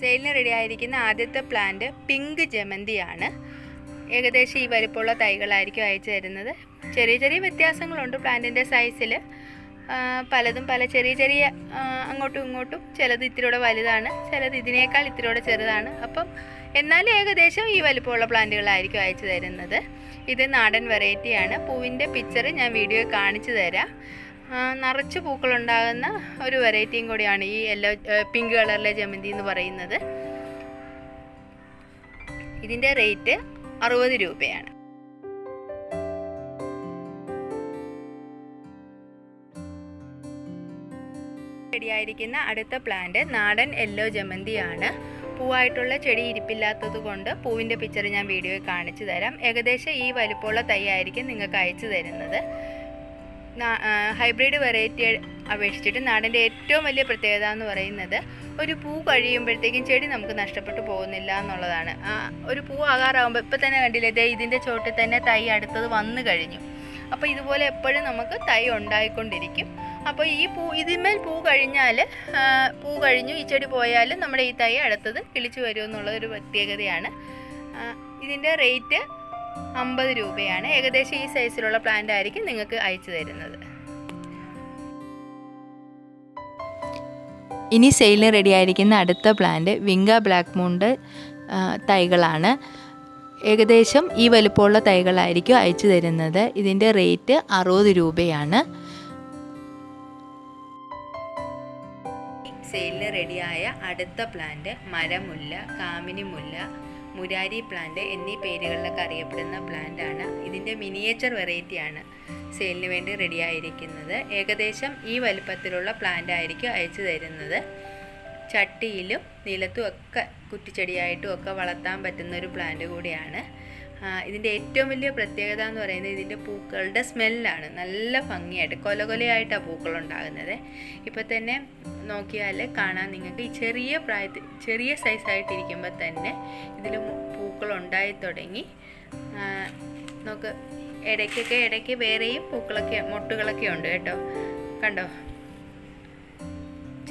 സെയിലിന് ready ആയിരിക്കുന്ന ആദ്യത്തെ plant pink ജമന്തിയാണ്. ഏകദേശം ഈ വലിപ്പമുള്ള തൈകളായിരിക്കും അയച്ചു തരുന്നത്. ചെറിയ ചെറിയ വ്യത്യാസങ്ങളുണ്ട് പ്ലാന്റിൻ്റെ സൈസിൽ. പലതും പല ചെറിയ ചെറിയ അങ്ങോട്ടും ഇങ്ങോട്ടും, ചിലത് ഇത്തിരിയുടെ വലുതാണ്, ചിലത് ഇതിനേക്കാൾ ഇത്തിരിയുടെ ചെറുതാണ്. അപ്പം എന്നാലും ഏകദേശം ഈ വലിപ്പമുള്ള പ്ലാന്റുകളായിരിക്കും അയച്ചു തരുന്നത്. ഇത് നാടൻ വെറൈറ്റിയാണ്. പൂവിൻ്റെ പിക്ചർ ഞാൻ വീഡിയോയിൽ കാണിച്ചു തരാം. നിറച്ച് പൂക്കളുണ്ടാകുന്ന ഒരു വെറൈറ്റിയും കൂടിയാണ് ഈ പിങ്ക് കളറിലെ ജമന്തി എന്ന് പറയുന്നത്. ഇതിൻ്റെ റേറ്റ് 60 രൂപയാണ്. റെഡിയായിരിക്കുന്ന അടുത്ത പ്ലാന്റ് നാടൻ യെല്ലോ ജമന്തിയാണ്. പൂവായിട്ടുള്ള ചെടി ഇരിപ്പില്ലാത്തത് കൊണ്ട് പൂവിൻ്റെ പിക്ചർ ഞാൻ വീഡിയോയിൽ കാണിച്ചു തരാം. ഏകദേശം ഈ വലിപ്പമുള്ള തൈ ആയിരിക്കും നിങ്ങൾക്ക് അയച്ചു തരുന്നത്. ഹൈബ്രിഡ് വെറൈറ്റി അപേക്ഷിച്ചിട്ട് നാടൻ്റെ ഏറ്റവും വലിയ പ്രത്യേകത എന്ന് പറയുന്നത് ഒരു പൂ കഴിയുമ്പോഴത്തേക്കും ചെടി നമുക്ക് നഷ്ടപ്പെട്ടു പോകുന്നില്ല എന്നുള്ളതാണ്. ഒരു പൂ ആകാറാകുമ്പോൾ ഇപ്പം തന്നെ കണ്ടില്ലേ, ഇതിൻ്റെ ചോട്ടിൽ തന്നെ തൈ അടുത്തത് വന്നു കഴിഞ്ഞു. അപ്പോൾ ഇതുപോലെ എപ്പോഴും നമുക്ക് തൈ ഉണ്ടായിക്കൊണ്ടിരിക്കും. അപ്പോൾ ഇതിന്മേൽ പൂ കഴിഞ്ഞു ഈ ചെടി പോയാലും നമ്മുടെ ഈ തൈ അടുത്തത് കിളിച്ചു വരുമെന്നുള്ളതൊരു പ്രത്യേകതയാണ്. ഇതിൻ്റെ റേറ്റ് 50 രൂപയാണ്. ഏകദേശം ഈ സൈസിലുള്ള പ്ലാന്റ് ആയിരിക്കും നിങ്ങൾക്ക് അയച്ചു തരുന്നത്. ഇനി സെയിലിന് റെഡി ആയിരിക്കുന്ന അടുത്ത പ്ലാന്റ് വിങ്ക ബ്ലാക്ക് മൂണിൻ്റെ തൈകളാണ്. ഏകദേശം ഈ വലുപ്പമുള്ള തൈകളായിരിക്കും അയച്ചു തരുന്നത്. ഇതിൻ്റെ റേറ്റ് 60 രൂപയാണ്. സെയിലിന് റെഡിയായ അടുത്ത പ്ലാന്റ് മരമുല്ല, കാമിനി മുല്ല, മുരാരി പ്ലാന്റ് എന്നീ പേരുകളിലൊക്കെ അറിയപ്പെടുന്ന പ്ലാന്റാണ്. ഇതിൻ്റെ മിനിയേച്ചർ വെറൈറ്റിയാണ് സെയിലിന് വേണ്ടി റെഡിയായിരിക്കുന്നത്. ഏകദേശം ഈ വലുപ്പത്തിലുള്ള പ്ലാന്റ് ആയിരിക്കും അയച്ചു തരുന്നത്. ചട്ടിയിലും നിലത്തും ഒക്കെ കുറ്റിച്ചെടിയായിട്ടും ഒക്കെ വളർത്താൻ പറ്റുന്ന ഒരു പ്ലാന്റ് കൂടിയാണ്. ഇതിൻ്റെ ഏറ്റവും വലിയ പ്രത്യേകത എന്ന് പറയുന്നത് ഇതിൻ്റെ പൂക്കളുടെ സ്മെല്ലാണ്. നല്ല ഭംഗിയായിട്ട് കൊലകൊലയായിട്ടാണ് പൂക്കളുണ്ടാകുന്നത്. ഇപ്പോൾ തന്നെ നോക്കിയാൽ കാണാൻ നിങ്ങൾക്ക് ഈ ചെറിയ സൈസായിട്ടിരിക്കുമ്പോൾ തന്നെ ഇതിൽ പൂക്കളുണ്ടായി തുടങ്ങി. നമുക്ക് ഇടയ്ക്ക് വേറെയും മൊട്ടുകളൊക്കെ ഉണ്ട് കേട്ടോ. കണ്ടോ,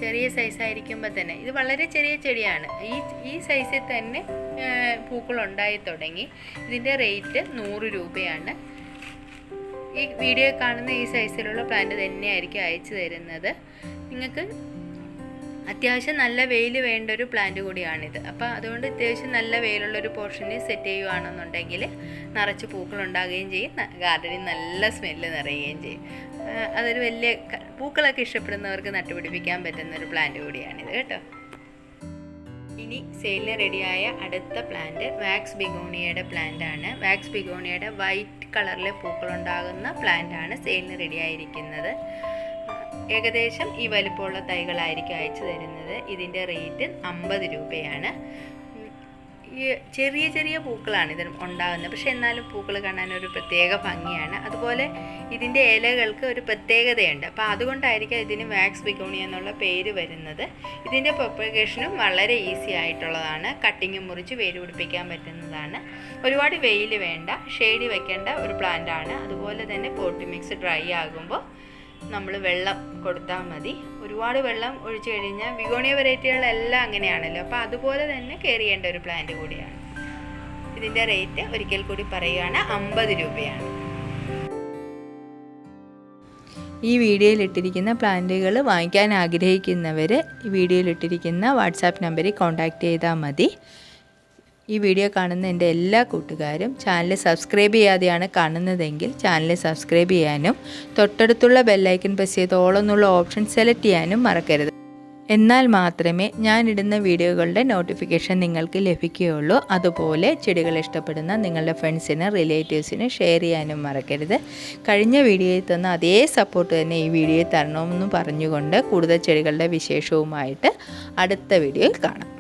ചെറിയ സൈസായിരിക്കുമ്പോൾ തന്നെ ഇത് വളരെ ചെറിയ ചെടിയാണ്. ഈ സൈസിൽ തന്നെ പൂക്കളുണ്ടായി തുടങ്ങി. ഇതിൻ്റെ റേറ്റ് 100 രൂപയാണ്. ഈ വീഡിയോ കാണുന്ന ഈ സൈസിലുള്ള പ്ലാന്റ് തന്നെയായിരിക്കും അയച്ചു തരുന്നത്. നിങ്ങൾക്ക് അത്യാവശ്യം നല്ല വെയിൽ വേണ്ട ഒരു പ്ലാന്റ് കൂടിയാണിത്. അപ്പോൾ അതുകൊണ്ട് അത്യാവശ്യം നല്ല വെയിലുള്ളൊരു പോർഷനിൽ സെറ്റ് ചെയ്യുകയാണെന്നുണ്ടെങ്കിൽ നിറച്ച് പൂക്കളുണ്ടാകുകയും ചെയ്യും, ഗാർഡനിൽ നല്ല സ്മെല്ല് നിറയുകയും ചെയ്യും. അതൊരു വലിയ പൂക്കളൊക്കെ ഇഷ്ടപ്പെടുന്നവർക്ക് നട്ടുപിടിപ്പിക്കാൻ പറ്റുന്ന ഒരു പ്ലാന്റ് കൂടിയാണിത് കേട്ടോ. ഇനി സെയിലിന് റെഡിയായ അടുത്ത പ്ലാന്റ് വാക്സ് ബിഗോണിയയുടെ പ്ലാന്റാണ്. വാക്സ് ബിഗോണിയയുടെ വൈറ്റ് കളറിലെ പൂക്കളുണ്ടാകുന്ന പ്ലാന്റാണ് സെയിലിന് റെഡിയായിരിക്കുന്നത്. ഏകദേശം ഈ വലിപ്പമുള്ള തൈകളായിരിക്കും അയച്ചു തരുന്നത്. ഇതിൻ്റെ റേറ്റ് 50 രൂപയാണ്. ഈ ചെറിയ പൂക്കളാണ് ഇതിന് ഉണ്ടാകുന്നത്. പക്ഷെ എന്നാലും പൂക്കൾ കാണാൻ ഒരു പ്രത്യേക ഭംഗിയാണ്. അതുപോലെ ഇതിൻ്റെ ഇലകൾക്ക് ഒരു പ്രത്യേകതയുണ്ട്. അപ്പോൾ അതുകൊണ്ടായിരിക്കും ഇതിന് വാക്സ് ബിഗോണിയ എന്നുള്ള പേര് വരുന്നത്. ഇതിൻ്റെ പ്രൊപ്പഗേഷനും വളരെ ഈസി ആയിട്ടുള്ളതാണ്. കട്ടിങ് മുറിച്ച് വേര് പിടിപ്പിക്കാൻ പറ്റുന്നതാണ്. ഒരുപാട് വെയിൽ വേണ്ട, ഷെയ്ഡ് വെക്കേണ്ട ഒരു പ്ലാന്റാണ്. അതുപോലെ തന്നെ പോട്ടി മിക്സ് ഡ്രൈ ആകുമ്പോൾ നമ്മൾ വെള്ളം കൊടുത്താൽ മതി. ഒരുപാട് വെള്ളം ഒഴിച്ചു കഴിഞ്ഞാൽ ബിഗോണിയ വെറൈറ്റികളെല്ലാം അങ്ങനെയാണല്ലോ. അപ്പോൾ അതുപോലെ തന്നെ കെയർ ചെയ്യേണ്ട ഒരു പ്ലാന്റ് കൂടിയാണ്. ഇതിൻ്റെ റേറ്റ് ഒരിക്കൽ കൂടി പറയുകയാണ് 50 രൂപയാണ്. ഈ വീഡിയോയിലിട്ടിരിക്കുന്ന പ്ലാന്റുകൾ വാങ്ങിക്കാൻ ആഗ്രഹിക്കുന്നവർ ഈ വീഡിയോയിലിട്ടിരിക്കുന്ന വാട്സാപ്പ് നമ്പറിൽ കോൺടാക്റ്റ് ചെയ്താൽ മതി. ഈ വീഡിയോ കാണുന്ന എൻ്റെ എല്ലാ കൂട്ടുകാരും ചാനൽ സബ്സ്ക്രൈബ് ചെയ്യാതെയാണ് കാണുന്നതെങ്കിൽ ചാനൽ സബ്സ്ക്രൈബ് ചെയ്യാനും തൊട്ടടുത്തുള്ള ബെല്ലൈക്കൺ പ്രസ് ചെയ്ത് ഓൾ എന്നുള്ള ഓപ്ഷൻ സെലക്ട് ചെയ്യാനും മറക്കരുത്. എന്നാൽ മാത്രമേ ഞാനിടുന്ന വീഡിയോകളുടെ നോട്ടിഫിക്കേഷൻ നിങ്ങൾക്ക് ലഭിക്കുകയുള്ളൂ. അതുപോലെ ചെടികൾ ഇഷ്ടപ്പെടുന്ന നിങ്ങളുടെ ഫ്രണ്ട്സിന് റിലേറ്റീവ്സിന് ഷെയർ ചെയ്യാനും മറക്കരുത്. കഴിഞ്ഞ വീഡിയോയിൽ തന്ന അതേ സപ്പോർട്ട് തന്നെ ഈ വീഡിയോയിൽ തരണമെന്ന് പറഞ്ഞുകൊണ്ട് കൂടുതൽ ചെടികളുടെ വിശേഷവുമായിട്ട് അടുത്ത വീഡിയോയിൽ കാണാം.